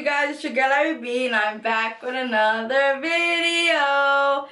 guys? It's your girl ARIE and I'm back with another video.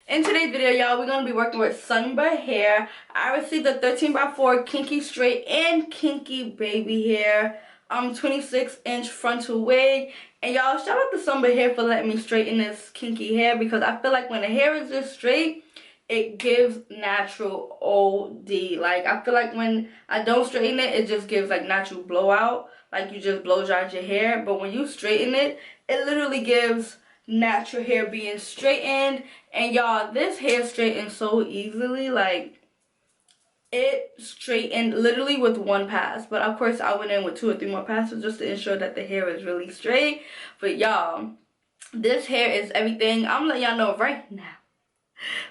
In today's video, y'all, we're gonna be working with Sunber hair. I received a 13x4 Kinky straight and Kinky baby hair 26-inch frontal wig. And y'all, shout out to Sunber hair for letting me straighten this kinky hair, because I feel like when the hair is just straight, it gives natural OD. Like, I feel like when I don't straighten it, it just gives like natural blowout, like you just blow dried your hair. But when you straighten it, it literally gives natural hair being straightened. And y'all, this hair straightens so easily. Like, it straightened literally with one pass, but of course I went in with 2 or 3 more passes just to ensure that the hair is really straight. But y'all, this hair is everything. I'm letting y'all know right now.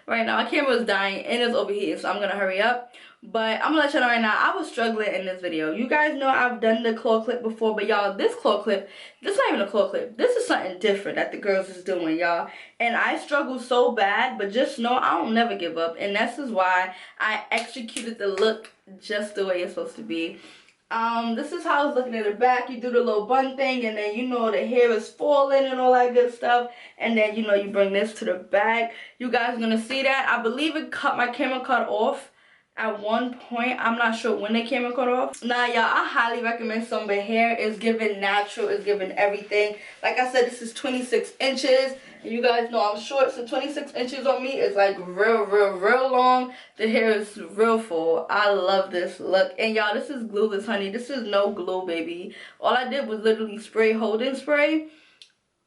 Right now, my camera is dying and it's overheating, so I'm gonna hurry up. But I'm gonna let y'all know right now, I was struggling in this video. You guys know I've done the claw clip before, but y'all, this claw clip, this is not even a claw clip. This is something different that the girls is doing, y'all. And I struggled so bad, but just know I don't never give up. And this is why I executed the look just the way it's supposed to be. This is how it's looking at the back. You do the little bun thing, and then you know the hair is falling and all that good stuff. And then you know you bring this to the back. You guys are gonna see that. I believe it cut, my camera cut off at one point. I'm not sure when the camera cut off. Nah, y'all, I highly recommend Sunber hair. It's giving natural, it's giving everything. Like I said, this is 26 inches. And you guys know I'm short, so 26 inches on me is like real long. The hair is real full. I love this look. And y'all, this is glueless, honey. This is no glue, baby. All I did was literally spray holding spray,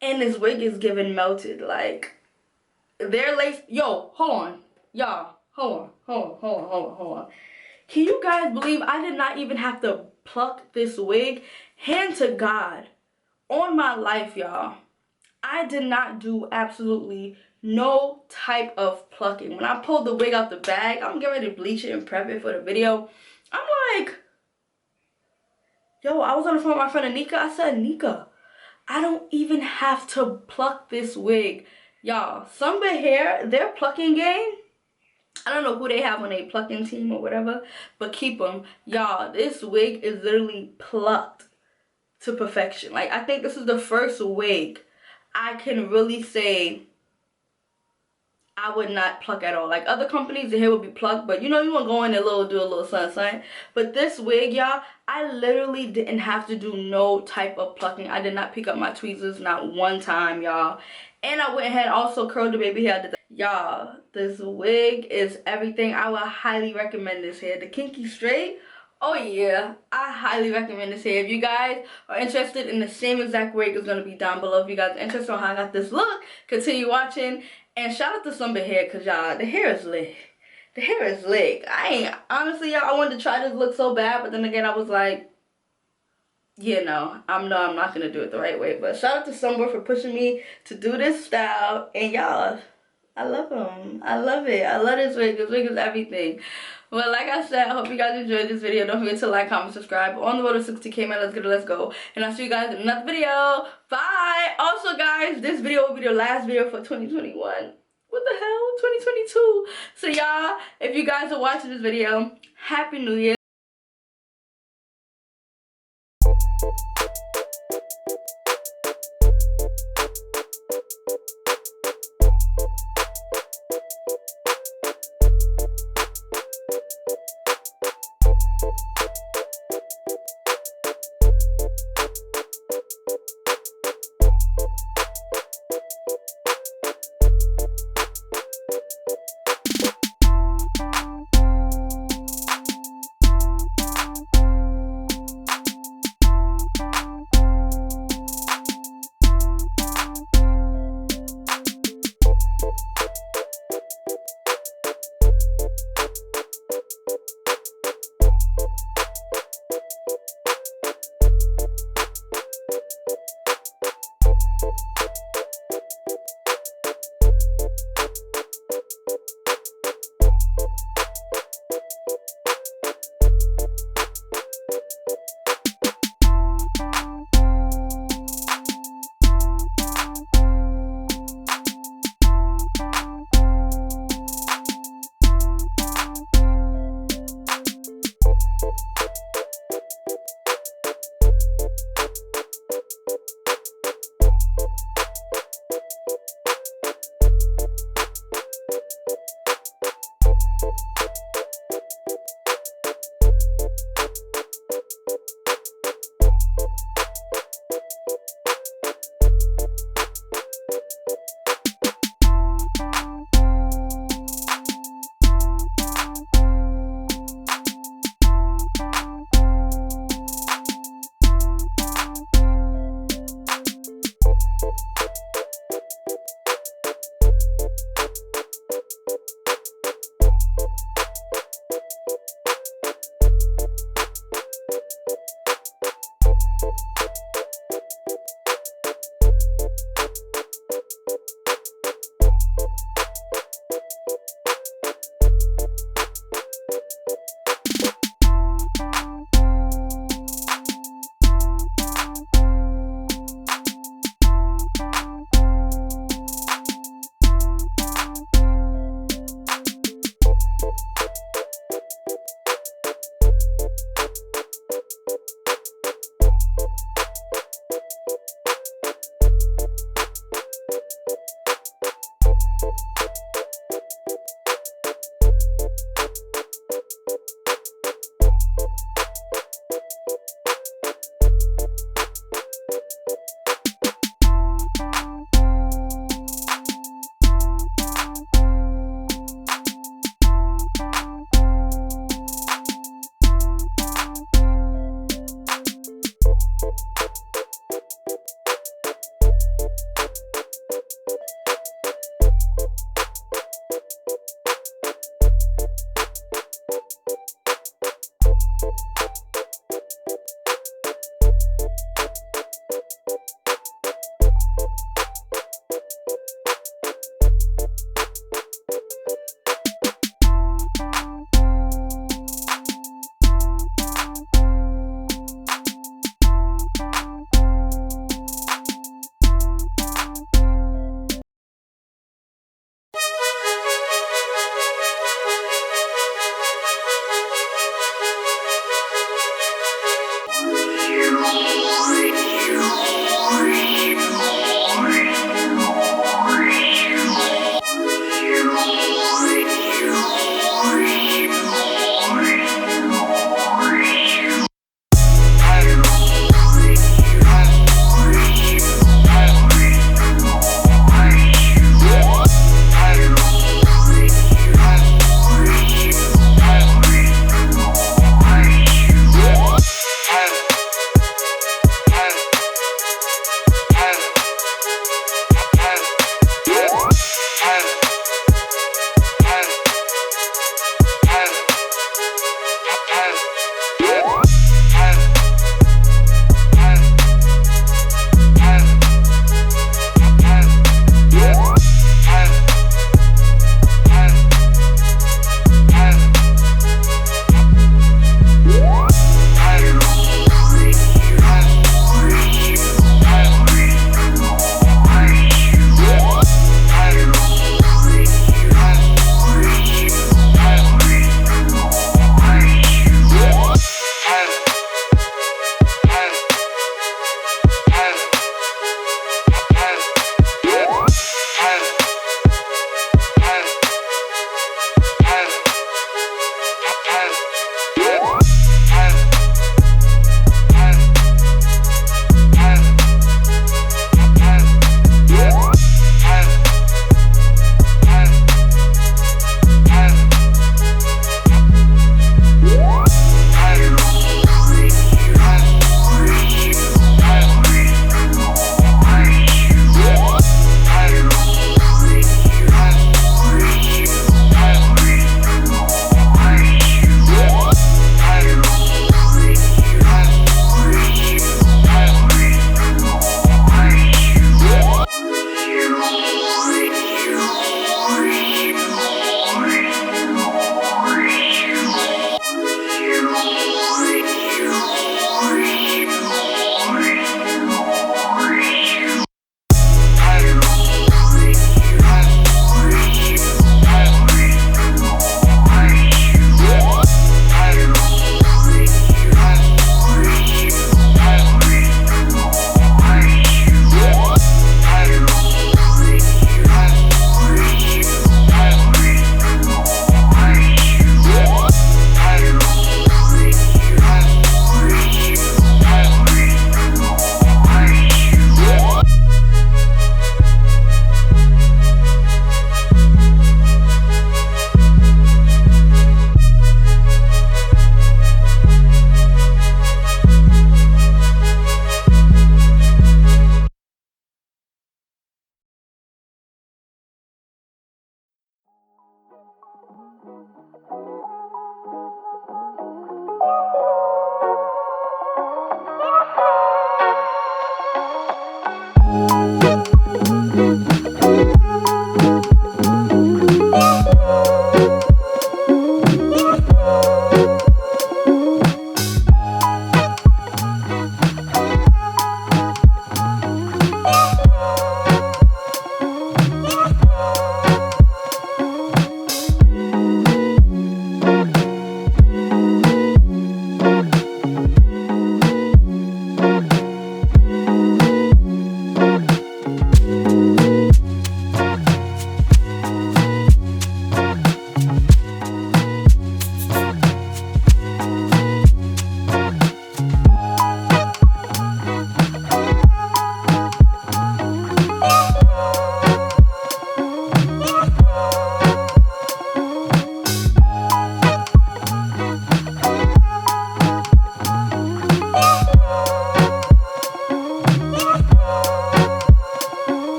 and this wig is giving melted. Like, they're lace. Yo, hold on, y'all. Hold on. Can you guys believe I did not even have to pluck this wig? Hand to God, on my life, y'all, I did not do absolutely no type of plucking. When I pulled the wig out the bag, I'm getting ready to bleach it and prep it for the video. I'm like, yo, I was on the phone with my friend Anika. I said, Nika, I don't even have to pluck this wig. Y'all, Sunber hair, their plucking game, I don't know who they have on a plucking team or whatever, but keep them. Y'all, this wig is literally plucked to perfection. Like, I think this is the first wig I can really say I would not pluck at all. Like, other companies, the hair would be plucked, but you know, you want to go in and do a little something. But this wig, y'all, I literally didn't have to do no type of plucking. I did not pick up my tweezers, not one time, y'all. And I went ahead and also curled the baby hair. Y'all, this wig is everything. I would highly recommend this hair. The Kinky straight, oh yeah, I highly recommend this hair. If you guys are interested in the same exact wig, it's going to be down below. If you guys are interested in how I got this look, continue watching. And shout out to Sunber hair, because y'all, the hair is lit. The hair is lit. Honestly, y'all, I wanted to try this look so bad, but then again, I was like, yeah, no, I'm not going to do it the right way. But shout out to Sunber for pushing me to do this style. And y'all, I love him. I love it. I love this wig. This wig is everything. Well, like I said, I hope you guys enjoyed this video. Don't forget to like, comment, subscribe. On the road to 60K, man. Let's get it. Let's go. And I'll see you guys in another video. Bye. Also, guys, this video will be the last video for 2021. What the hell? 2022. So, y'all, if you guys are watching this video, Happy New Year.